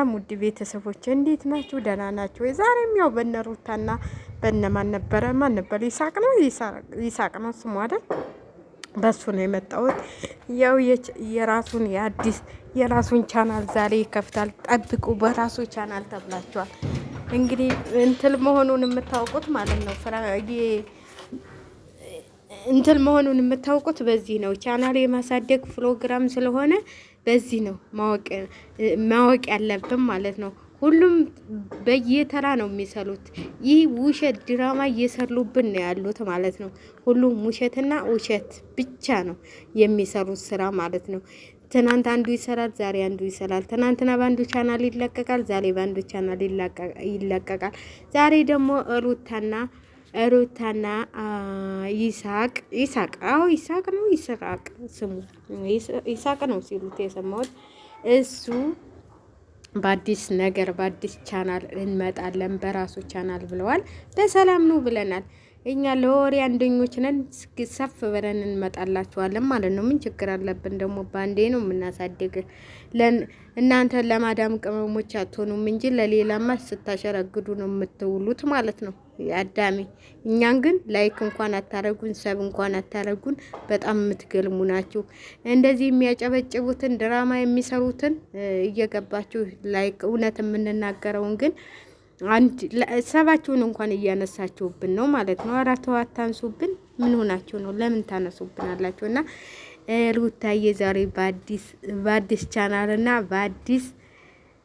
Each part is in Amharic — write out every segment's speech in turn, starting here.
ሰላም ውድ ቤተሰቦች እንዴት ናችሁ? ደህና ናችሁ? ዛሬም ያው በነሩታና በነማን ነበረ? ማን ነበር? ይሳቅ ነው ስሙ አይደል? በሱ ነው የመጣሁት። ያው የራሱን ቻናል ዛሬ ይከፍታል። ጠብቁ፣ በራሱ ቻናል ተብላችኋል። እንግዲህ እንትል መሆኑን የምታውቁት ማለት ነው እንትን መሆኑን የምታውቁት በዚህ ነው። ቻናል የማሳደግ ፕሮግራም ስለሆነ በዚህ ነው ማወቅ ያለብን ማለት ነው። ሁሉም በየተራ ነው የሚሰሩት። ይህ ውሸት ድራማ እየሰሩብን ነው ያሉት ማለት ነው። ሁሉም ውሸትና ውሸት ብቻ ነው የሚሰሩት ስራ ማለት ነው። ትናንት አንዱ ይሰራል፣ ዛሬ አንዱ ይሰራል። ትናንትና በአንዱ ቻናል ይለቀቃል፣ ዛሬ በአንዱ ቻናል ይለቀቃል። ዛሬ ደግሞ ሩታና ይሳቅ ነው ይስራቅ ስሙ ይሳቅ ነው ሲሉት የሰማሁት። እሱ በአዲስ ነገር በአዲስ ቻናል እንመጣለን በራሱ ቻናል ብለዋል። በሰላም ነው ብለናል። እኛ ለወሬ አንደኞች ነን። ሰፍ ብለን እንመጣላችኋለን ማለት ነው። ምን ችግር አለብን? ደግሞ ባንዴ ነው የምናሳድግ። እናንተ ለማዳም ቅመሞች አትሆኑም እንጂ ለሌላማ ስታሸረግዱ ነው የምትውሉት ማለት ነው። አዳሚ እኛን ግን ላይክ እንኳን አታረጉን፣ ሰብ እንኳን አታረጉን። በጣም የምትገልሙ ናችሁ። እንደዚህ የሚያጨበጭቡትን ድራማ የሚሰሩትን እየገባችሁ ላይክ እውነት የምንናገረውን ግን ሰባችሁን እንኳን እያነሳችሁብን ነው ማለት ነው። ኧረ ተው አታንሱብን። ምን ሆናችሁ ነው? ለምን ታነሱብን አላችሁ? እና ሩታዬ ዛሬ በአዲስ ቻናል እና በአዲስ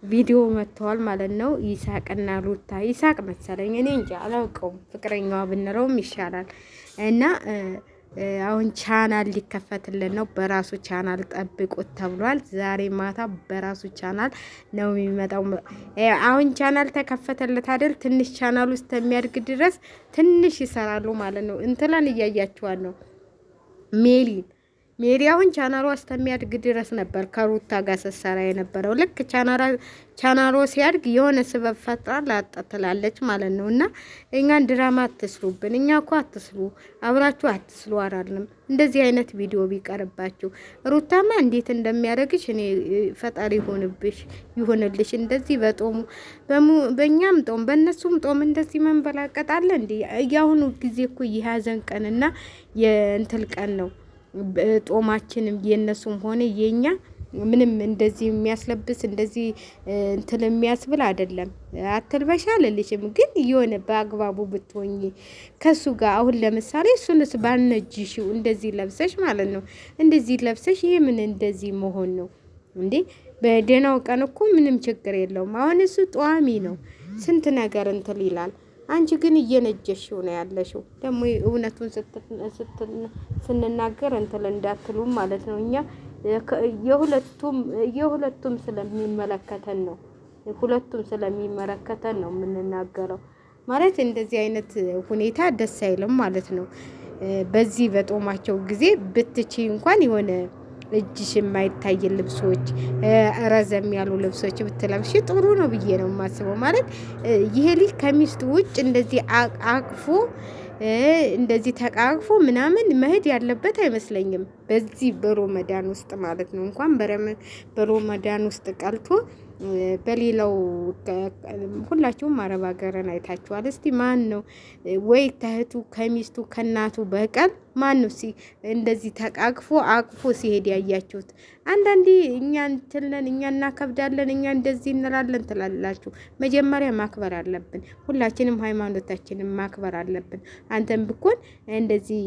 ቪዲዮ መጥተዋል ማለት ነው። ይሳቅና ሩታ ይሳቅ መሰለኝ፣ እኔ እንጃ አላውቀውም። ፍቅረኛዋ ብንለውም ይሻላል። እና አሁን ቻናል ሊከፈትልን ነው። በራሱ ቻናል ጠብቁት ተብሏል። ዛሬ ማታ በራሱ ቻናል ነው የሚመጣው። አሁን ቻናል ተከፈተለት አይደል? ትንሽ ቻናል ውስጥ የሚያድግ ድረስ ትንሽ ይሰራሉ ማለት ነው። እንትላን እያያችኋል ነው ሜሪያውን ቻናሏ እስከሚያድግ ድረስ ነበር ከሩታ ጋር ስትሰራ የነበረው። ልክ ቻናሏ ሲያድግ የሆነ ስበብ ፈጥራ ላጠትላለች ማለት ነው። እና እኛን ድራማ አትስሩብን። እኛ እኮ አብራችሁ አትስሩ አላልንም። እንደዚህ አይነት ቪዲዮ ቢቀርባችሁ ሩታማ እንዴት እንደሚያደርግሽ እኔ ፈጣሪ ይሆንልሽ። እንደዚህ በእኛም ጦም በእነሱም ጦም እንደዚህ መንበላቀጣለ እንዲ። የአሁኑ ጊዜ እኮ የሀዘን ቀንና የእንትል ቀን ነው። ጦማችንም የነሱም ሆነ የኛ ምንም እንደዚህ የሚያስለብስ እንደዚህ እንትን የሚያስብል አይደለም። አትልበሻ አልልሽም፣ ግን የሆነ በአግባቡ ብትሆኚ ከሱ ጋር አሁን ለምሳሌ እሱንስ ባነጅሽው እንደዚህ ለብሰሽ ማለት ነው። እንደዚህ ለብሰሽ ይሄ ምን እንደዚህ መሆን ነው እንዴ? በደህናው ቀን እኮ ምንም ችግር የለውም። አሁን እሱ ጧሚ ነው፣ ስንት ነገር እንትን ይላል። አንቺ ግን እየነጀሽው ነው ያለሽው። ደግሞ እውነቱን ስንናገር እንትን እንዳትሉ ማለት ነው። እኛ የሁለቱም ስለሚመለከተን ነው የምንናገረው። ማለት እንደዚህ አይነት ሁኔታ ደስ አይልም ማለት ነው። በዚህ በጦማቸው ጊዜ ብትቺ እንኳን የሆነ እጅሽ የማይታይ ልብሶች፣ ረዘም ያሉ ልብሶች ብትለብሺ ጥሩ ነው ብዬ ነው የማስበው። ማለት ይሄ ልጅ ከሚስቱ ውጭ እንደዚህ አቅፎ እንደዚህ ተቃቅፎ ምናምን መሄድ ያለበት አይመስለኝም። በዚህ በሮመዳን ውስጥ ማለት ነው። እንኳን በሮመዳን ውስጥ ቀልቶ በሌላው ሁላችሁም አረብ ሀገርን አይታችኋል። እስቲ ማን ነው ወይ ከእህቱ ከሚስቱ ከእናቱ በቀል ማን ነው እንደዚህ ተቃቅፎ አቅፎ ሲሄድ ያያችሁት? አንዳንዴ እኛ እንትለን እኛ እናከብዳለን፣ እኛ እንደዚህ እንላለን ትላላችሁ። መጀመሪያ ማክበር አለብን። ሁላችንም ሃይማኖታችንን ማክበር አለብን። አንተም ብኮን እንደዚህ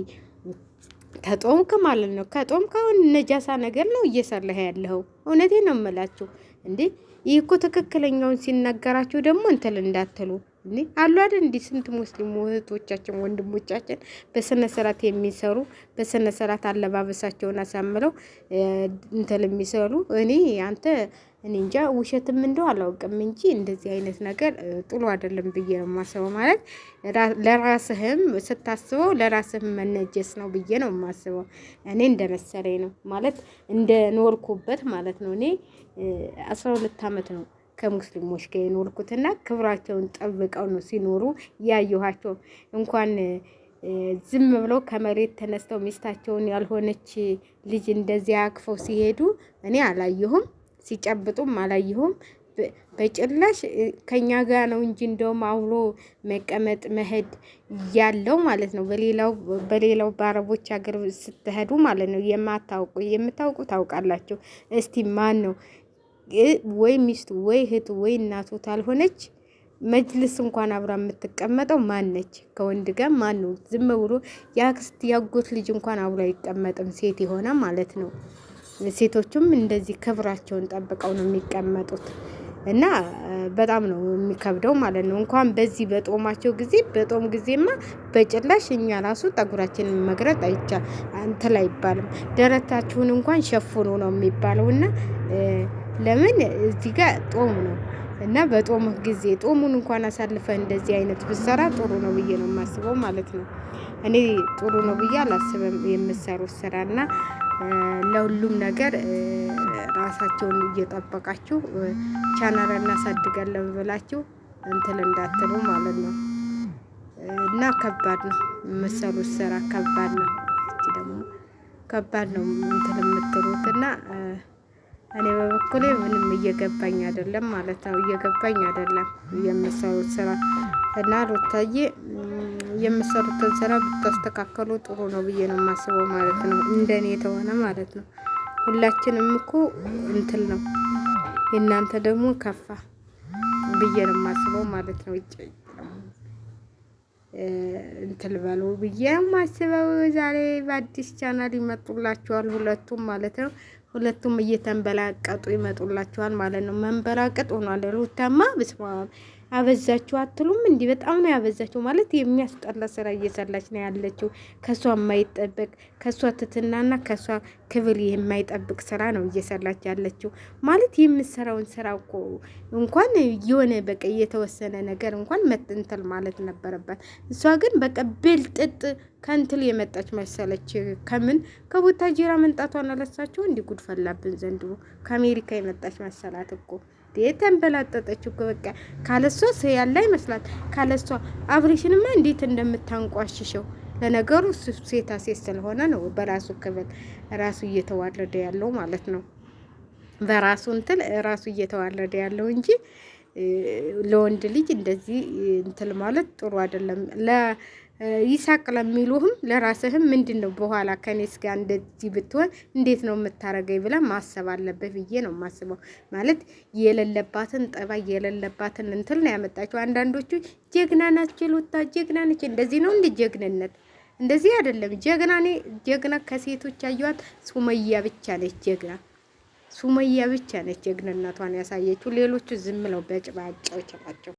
ከጦምክ ማለት ነው። ከጦምክ አሁን ነጃሳ ነገር ነው እየሰራህ ያለው። እውነቴን ነው የምላችሁ እንዴ። ይህ እኮ ትክክለኛውን ሲነገራችሁ ደግሞ እንትን እንዳትሉ እንዴ። አሉ አይደል እንዴ ስንት ሙስሊም እህቶቻችን ወንድሞቻችን በስነ ስርዓት የሚሰሩ በስነ ስርዓት አለባበሳቸውን አሳምረው እንትን የሚሰሩ። እኔ እንጃ ውሸትም እንደው አላውቅም እንጂ እንደዚህ አይነት ነገር ጥሩ አይደለም ብዬ ነው የማስበው። ማለት ለራስህም ስታስበው ለራስህም መነጀስ ነው ብዬ ነው የማስበው። እኔ እንደመሰለኝ ነው ማለት እንደ ኖርኩበት ማለት ነው። እኔ 12 አመት ነው ከሙስሊሞች ጋር የኖርኩትና ክብራቸውን ጠብቀው ነው ሲኖሩ ያየኋቸው። እንኳን ዝም ብለው ከመሬት ተነስተው ሚስታቸውን ያልሆነች ልጅ እንደዚያ አቅፈው ሲሄዱ እኔ አላየሁም። ሲጨብጡም አላየሁም። በጭላሽ ከኛ ጋር ነው እንጂ እንደውም አብሮ መቀመጥ መሄድ ያለው ማለት ነው። በሌላው በአረቦች ሀገር ስትሄዱ ማለት ነው የምታውቁ ታውቃላችሁ። እስቲ ማን ነው ወይ ሚስቱ ወይ እህቱ ወይ እናቱ ታልሆነች መጅልስ እንኳን አብራ የምትቀመጠው ማነች? ከወንድ ጋር ማን ነው? ዝም ብሎ የአክስት ያጎት ልጅ እንኳን አብሮ አይቀመጥም፣ ሴት የሆነ ማለት ነው። ሴቶቹም እንደዚህ ክብራቸውን ጠብቀው ነው የሚቀመጡት እና በጣም ነው የሚከብደው ማለት ነው። እንኳን በዚህ በጦማቸው ጊዜ በጦም ጊዜማ በጭላሽ እኛ ራሱ ጠጉራችንን መግረጥ አንተል አይባልም። ደረታችሁን እንኳን ሸፍኑ ነው የሚባለው እና ለምን እዚህ ጋር ጦም ነው እና በጦም ጊዜ ጦሙን እንኳን አሳልፈህ እንደዚህ አይነት ብሰራ ጥሩ ነው ብዬ ነው የማስበው ማለት ነው። እኔ ጥሩ ነው ብዬ አላስብም የምሰሩት ስራና ለሁሉም ነገር ራሳቸውን እየጠበቃችሁ ቻናል እናሳድጋለን ብላችሁ እንትን እንዳትሉ ማለት ነው። እና ከባድ ነው የምሰሩት ስራ ከባድ ነው። እቺ ደግሞ ከባድ ነው እንትን የምትሉት እና እኔ በበኩሌ ምንም እየገባኝ አይደለም ማለት ነው። እየገባኝ አይደለም የምሰሩት ስራ እና ሩታዬ የምሰሩትን ስራ ብታስተካከሉ ጥሩ ነው ብዬ ነው የማስበው ማለት ነው። እንደኔ የተሆነ ማለት ነው። ሁላችንም እኮ እንትን ነው የእናንተ ደግሞ ከፋ ብዬ ነው የማስበው ማለት ነው። እንትን በሉ ብዬ የማስበው ዛሬ በአዲስ ቻናል ይመጡላችኋል ሁለቱም ማለት ነው። ሁለቱም እየተንበላቀጡ ይመጡላችኋል ማለት ነው። መንበላቀጥ ሆኗል። ሩታማ በስመ አብ አበዛችሁ አትሉም? እንዲህ በጣም ነው ያበዛችሁ ማለት የሚያስጠላ ስራ እየሰራች ነው ያለችው። ከሷ የማይጠበቅ ከሷ ትትናና ከሷ ክብር የማይጠብቅ ስራ ነው እየሰራች ያለችው ማለት የምትሰራውን ስራ እኮ እንኳን የሆነ በቃ የተወሰነ ነገር እንኳን መጥንተል ማለት ነበረባት። እሷ ግን በቃ ብልጥጥ ከንትል የመጣች መሰለች። ከምን ከቡታጅራ መንጣቷን አለሳቸው እንዲህ ጉድ ፈላብን ዘንድሮ። ከአሜሪካ የመጣች መሰላት እኮ ተንበላጠጠች እኮ በቃ ካለሷ ያለ ይመስላል። ካለሷ አብሬሽንማ እንዴት እንደምታንቋሽሸው ለነገሩ ሴታ ሴት ስለሆነ ነው በራሱ ክብር ራሱ እየተዋረደ ያለው ማለት ነው። በራሱ እንትን ራሱ እየተዋረደ ያለው እንጂ ለወንድ ልጅ እንደዚህ እንትን ማለት ጥሩ አይደለም። ይሳቅ ለሚሉህም ለራስህም ምንድነው በኋላ ከኔስ ጋር እንደዚህ ብትሆን እንዴት ነው የምታረገኝ ብላ ማሰብ አለበት ብዬ ነው የማስበው። ማለት የሌለባትን ጠባይ የሌለባትን እንትን ነው ያመጣችው። አንዳንዶቹ ጀግና ናቸው ሉታ ጀግና ነች እንደዚህ ነው እንደ ጀግንነት እንደዚህ አይደለም። ጀግና ከሴቶች ያዩት ሱመያ ብቻ ነች ጀግና። ሱመያ ብቻ ነች ጀግንነቷን ያሳየችው። ሌሎቹ ዝም ብለው በጭባጫዎች ናቸው።